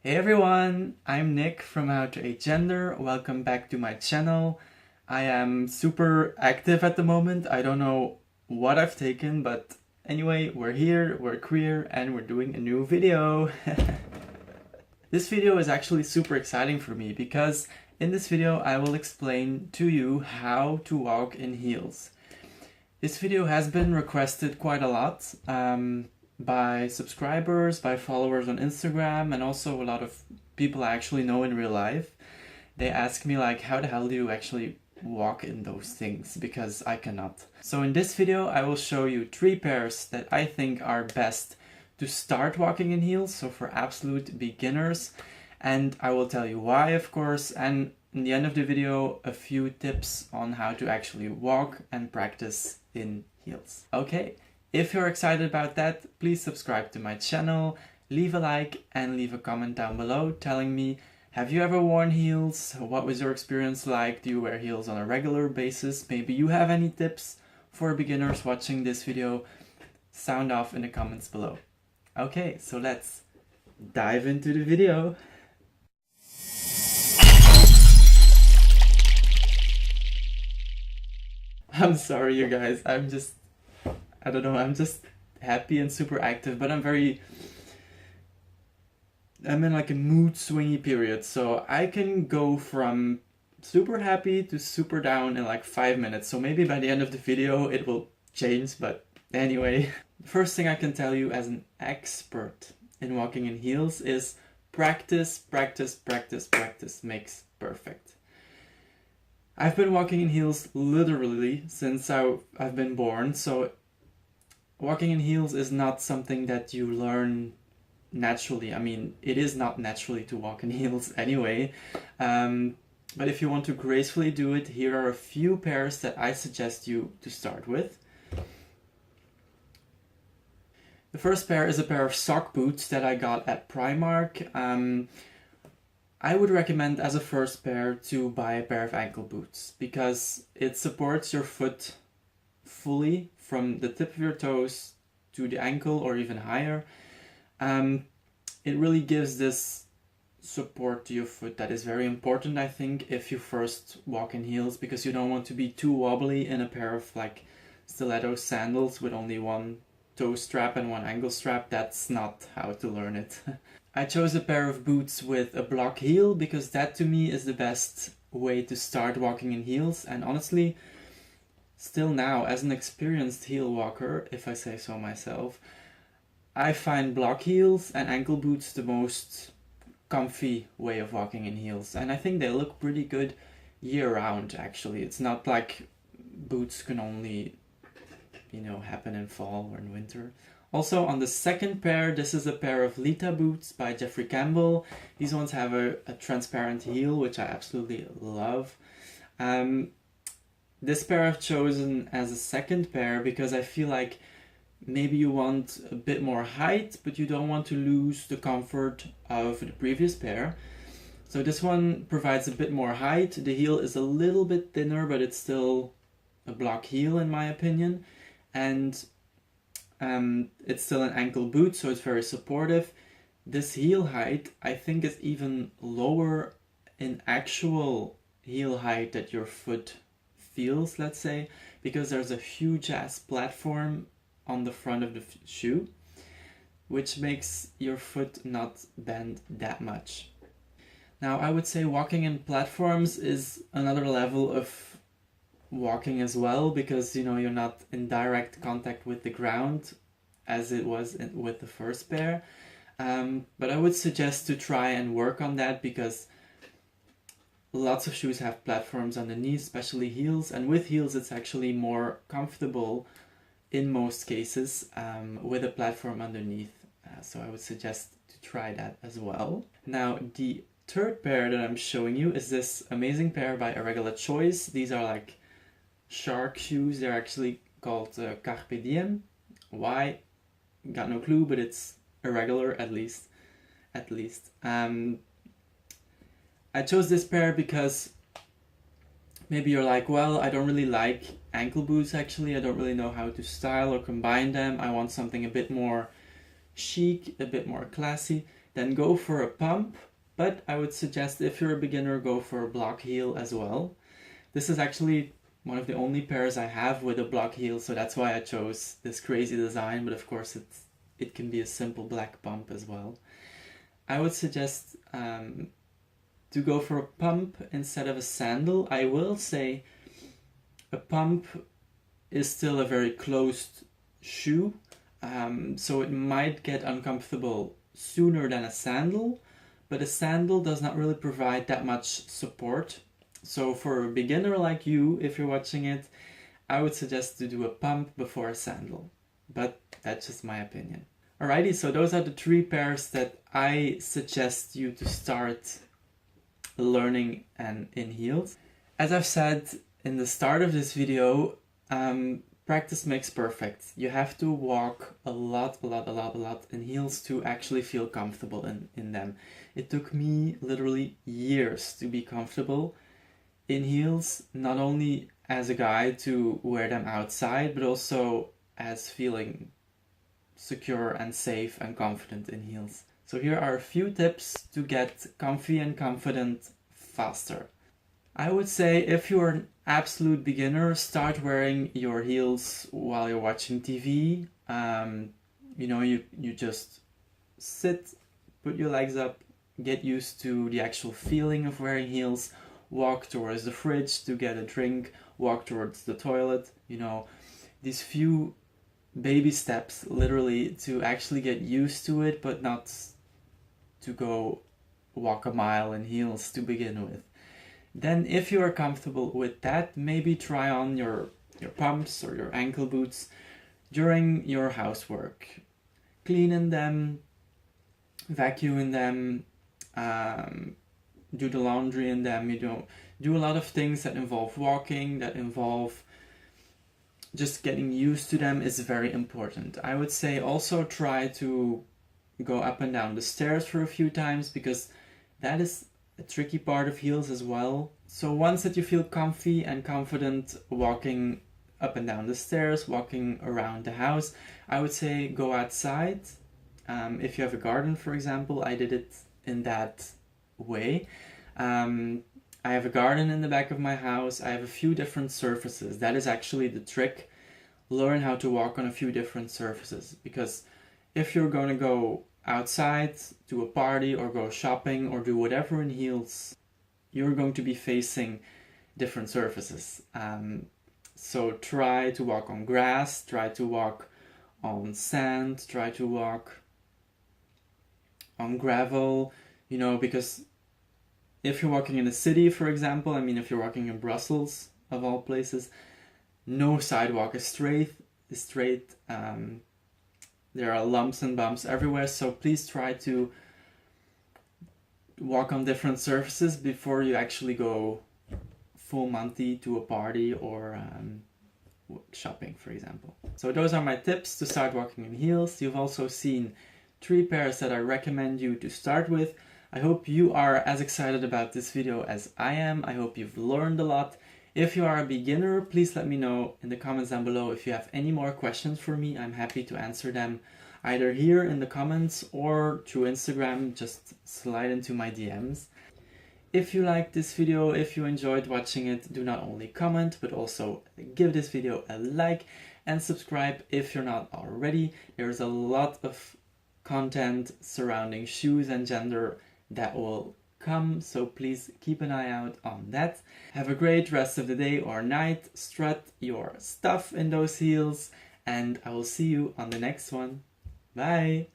Hey everyone, I'm Nick from How to Agender. Welcome back to my channel. I am super active at the moment. I don't know what I've taken, but anyway, we're here, we're queer, and we're doing a new video. This video is actually super exciting for me because in this video I will explain to you how to walk in heels. This video has been requested quite a lot by subscribers, by followers on Instagram, and also a lot of people I actually know in real life. They ask me like, how the hell do you actually walk in those things? Because I cannot. So in this video I will show you 3 pairs that I think are best to start walking in heels, so for absolute beginners, and I will tell you why, of course, and in the end of the video a few tips on how to actually walk and practice in heels. Okay, if you're excited about that, please subscribe to my channel, leave a like and leave a comment down below telling me, have you ever worn heels? What was your experience like? Do you wear heels on a regular basis? Maybe you have any tips for beginners watching this video? Sound off in the comments below. Okay, so let's dive into the video. I'm sorry you guys, I don't know, I'm just happy and super active, but I'm in like a mood swingy period, so I can go from super happy to super down in like 5 minutes, so maybe by the end of the video it will change, but anyway. The first thing I can tell you as an expert in walking in heels is practice, practice, practice, practice makes perfect. I've been walking in heels literally since I've been born, so walking in heels is not something that you learn naturally. I mean, it is not naturally to walk in heels anyway, but if you want to gracefully do it, here are a few pairs that I suggest you to start with. The first pair is a pair of sock boots that I got at Primark. I would recommend as a first pair to buy a pair of ankle boots because it supports your foot fully from the tip of your toes to the ankle or even higher. It really gives this support to your foot that is very important, I think, if you first walk in heels, because you don't want to be too wobbly in a pair of like stiletto sandals with only one toe strap and one ankle strap. That's not how to learn it. I chose a pair of boots with a block heel because that to me is the best way to start walking in heels, and honestly, still now, as an experienced heel walker, if I say so myself, I find block heels and ankle boots the most comfy way of walking in heels, and I think they look pretty good year round actually. It's not like boots can only, happen in fall or in winter. Also on the second pair, this is a pair of Lita boots by Jeffrey Campbell. These ones have a transparent heel, which I absolutely love. This pair I've chosen as a second pair because I feel like maybe you want a bit more height, but you don't want to lose the comfort of the previous pair. So this one provides a bit more height. The heel is a little bit thinner, but it's still a block heel in my opinion. And it's still an ankle boot, so it's very supportive. This heel height, I think, is even lower in actual heel height that your foot feels, let's say, because there's a huge ass platform on the front of the shoe, which makes your foot not bend that much. Now, I would say walking in platforms is another level of walking as well, because you're not in direct contact with the ground as it was with the first pair, but I would suggest to try and work on that because lots of shoes have platforms underneath, especially heels, and with heels it's actually more comfortable in most cases with a platform underneath, so I would suggest to try that as well. Now the third pair that I'm showing you is this amazing pair by Irregular Choice. These are like shark shoes. They're actually called Carpe Diem. Why? Got no clue, but it's irregular at least. I chose this pair because maybe you're like, well, I don't really like ankle boots actually. I don't really know how to style or combine them. I want something a bit more chic, a bit more classy. then go for a pump. But I would suggest, if you're a beginner, go for a block heel as well. This is actually one of the only pairs I have with a block heel, so that's why I chose this crazy design, but of course it can be a simple black pump as well. I would suggest to go for a pump instead of a sandal. I will say a pump is still a very closed shoe, so it might get uncomfortable sooner than a sandal, but a sandal does not really provide that much support. So for a beginner like you, if you're watching it, I would suggest to do a pump before a sandal, but that's just my opinion. Alrighty, so those are the 3 pairs that I suggest you to start learning and in heels. As I've said in the start of this video, practice makes perfect. You have to walk a lot in heels to actually feel comfortable in them. It took me literally years to be comfortable in heels, not only as a guy to wear them outside, but also as feeling secure and safe and confident in heels. So here are a few tips to get comfy and confident faster. I would say if you're an absolute beginner, start wearing your heels while you're watching TV. You just sit, put your legs up, get used to the actual feeling of wearing heels, walk towards the fridge to get a drink, walk towards the toilet, these few baby steps literally to actually get used to it, but not to go walk a mile in heels to begin with. Then if you are comfortable with that, maybe try on your pumps or your ankle boots during your housework. Cleaning them, vacuuming them, do the laundry in them, do a lot of things that involve walking, that involve just getting used to them is very important. I would say also try to go up and down the stairs for a few times, because that is a tricky part of heels as well. So once that you feel comfy and confident walking up and down the stairs, walking around the house, I would say go outside. If you have a garden, for example, I did it in that way. I have a garden in the back of my house. I have a few different surfaces. That is actually the trick. Learn how to walk on a few different surfaces, because if you're going to go outside, do a party or go shopping or do whatever in heels, you're going to be facing different surfaces. So try to walk on grass, try to walk on sand, try to walk on gravel, because if you're walking in a city, for example, if you're walking in Brussels, of all places, no sidewalk is straight. There are lumps and bumps everywhere, so please try to walk on different surfaces before you actually go full Monty to a party or shopping, for example. So those are my tips to start walking in heels. You've also seen 3 pairs that I recommend you to start with. I hope you are as excited about this video as I am. I hope you've learned a lot. If you are a beginner, please let me know in the comments down below if you have any more questions for me. I'm happy to answer them either here in the comments or through Instagram. Just slide into my DMs. If you liked this video, if you enjoyed watching it, do not only comment, but also give this video a like and subscribe if you're not already. There's a lot of content surrounding shoes and gender that will come, so please keep an eye out on that. Have a great rest of the day or night. Strut your stuff in those heels, and I will see you on the next one. Bye!